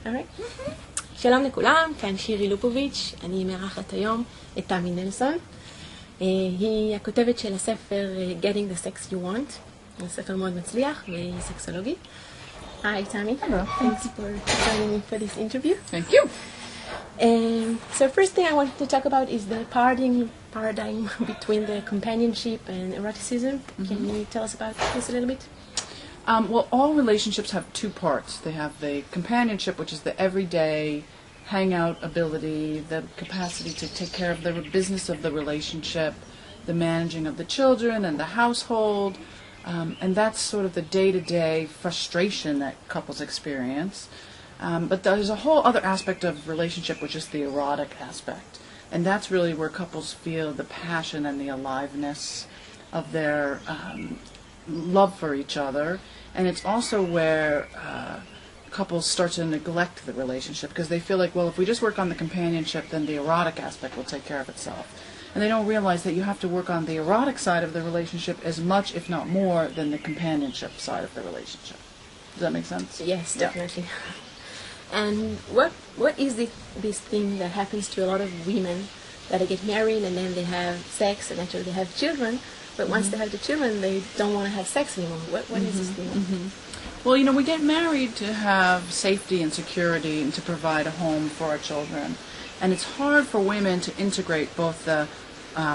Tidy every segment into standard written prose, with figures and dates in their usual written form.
Alright. שלום לכולם, כאן שירי לופוביץ, אני מארחת היום את נלסון. היא הכותבת של הספר Getting the Sex You Want, זה ספר מאוד מצליח והיא סקסולוגית. Hi Tammy. Hello. Thanks for joining me for this interview. Thank you. So first thing I wanted to talk about is the paradigm between the companionship and eroticism. Can you tell us about this a little bit? Well, all relationships have two parts. They have the companionship, which is the everyday hangout ability, the capacity to take care of the business of the relationship, the managing of the children and the household, and that's sort of the day-to-day frustration that couples experience. But there's a whole other aspect of relationship, which is the erotic aspect, and that's really where couples feel the passion and the aliveness of their love for each other. And it's also where couples start to neglect the relationship because they feel like, well, if we just work on the companionship, then the erotic aspect will take care of itself. And they don't realize that you have to work on the erotic side of the relationship as much, if not more, than the companionship side of the relationship. Does that make sense? Yes, definitely. Yeah. And what is this thing that happens to a lot of women that they get married and then they have sex and actually they have children, but once they have the children, they don't want to have sex anymore. What is this thing? Well, you know, we get married to have safety and security and to provide a home for our children. And it's hard for women to integrate both the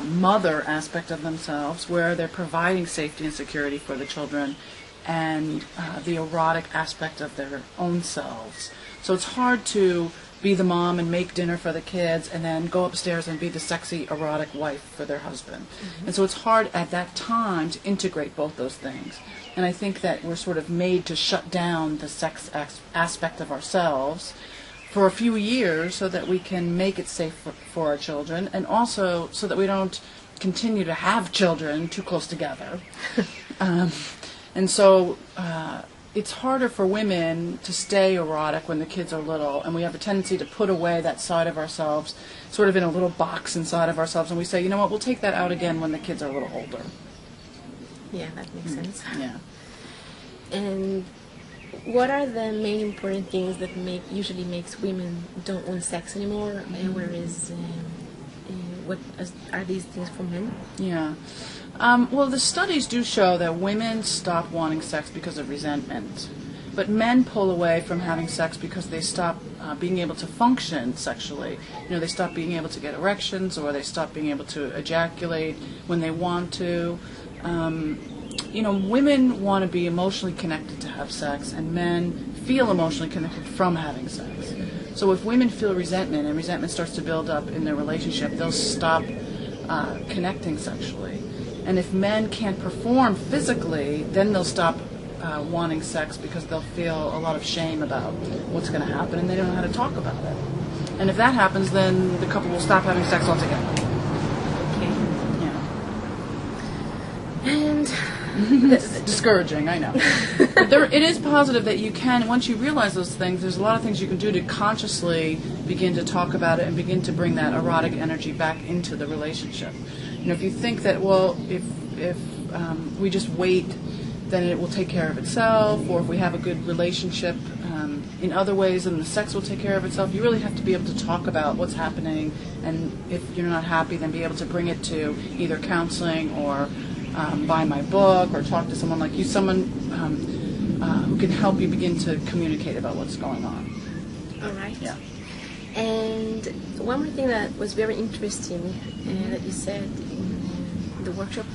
mother aspect of themselves, where they're providing safety and security for the children, and the erotic aspect of their own selves. So it's hard to be the mom and make dinner for the kids and then go upstairs and be the sexy erotic wife for their husband. And so it's hard at that time to integrate both those things. And I think that we're sort of made to shut down the sex aspect of ourselves for a few years so that we can make it safe for our children, and also so that we don't continue to have children too close together. And so it's harder for women to stay erotic when the kids are little, and we have a tendency to put away that side of ourselves sort of in a little box inside of ourselves, and we say, you know what, we'll take that out again when the kids are a little older. Yeah, that makes sense. Yeah. And what are the main important things that usually makes women don't want sex anymore, whereas what are these things for men? Yeah. Well, the studies do show that women stop wanting sex because of resentment, but men pull away from having sex because they stop being able to function sexually. You know, they stop being able to get erections, or they stop being able to ejaculate when they want to. You know, women want to be emotionally connected to have sex, and men feel emotionally connected from having sex. So if women feel resentment, and resentment starts to build up in their relationship, they'll stop connecting sexually. And if men can't perform physically, then they'll stop wanting sex because they'll feel a lot of shame about what's going to happen, and they don't know how to talk about it. And if that happens, then the couple will stop having sex altogether. Okay. Yeah. And It's discouraging, I know. But it is positive that you can, once you realize those things, there's a lot of things you can do to consciously begin to talk about it and begin to bring that erotic energy back into the relationship. You know, if you think that, well, if we just wait, then it will take care of itself, or if we have a good relationship in other ways, then the sex will take care of itself. You really have to be able to talk about what's happening, and if you're not happy, then be able to bring it to either counseling or buy my book, or talk to someone like you, someone who can help you begin to communicate about what's going on. all right. Yeah. And one more thing that was very interesting that you said in the workshop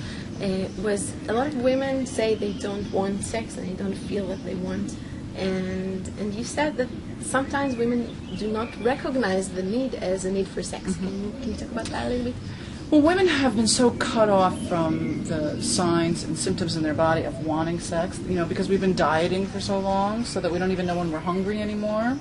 was a lot of women say they don't want sex and they don't feel what they want, and you said that sometimes women do not recognize the need as a need for sex. Can you talk about that a little bit? Well, women have been so cut off from the signs and symptoms in their body of wanting sex, you know, because we've been dieting for so long, so that we don't even know when we're hungry anymore.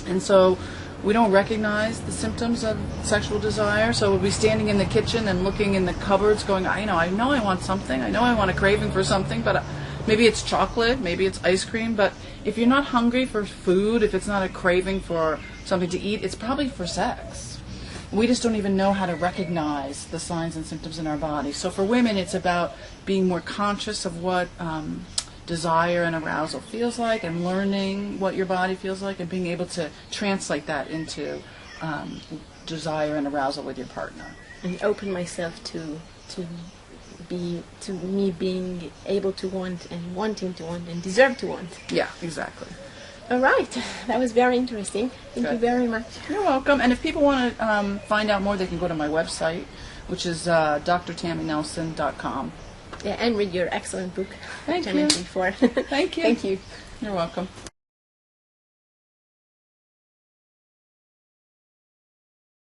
And so we don't recognize the symptoms of sexual desire. So we'll be standing in the kitchen and looking in the cupboards going, I know I want something. I know I want a craving for something, but maybe it's chocolate, maybe it's ice cream. But if you're not hungry for food, if it's not a craving for something to eat, it's probably for sex. We just don't even know how to recognize the signs and symptoms in our body. So for women, it's about being more conscious of what desire and arousal feels like, and learning what your body feels like, and being able to translate that into desire and arousal with your partner. And open myself to me being able to want and wanting to want and deserve to want. Yeah, exactly. All right, that was very interesting. Thank you very much. You're welcome. And if people want to find out more, they can go to my website, which is drtammynelson.com. Yeah, and read your excellent book. Thank you. I mentioned before. Thank you. Thank you. You're welcome.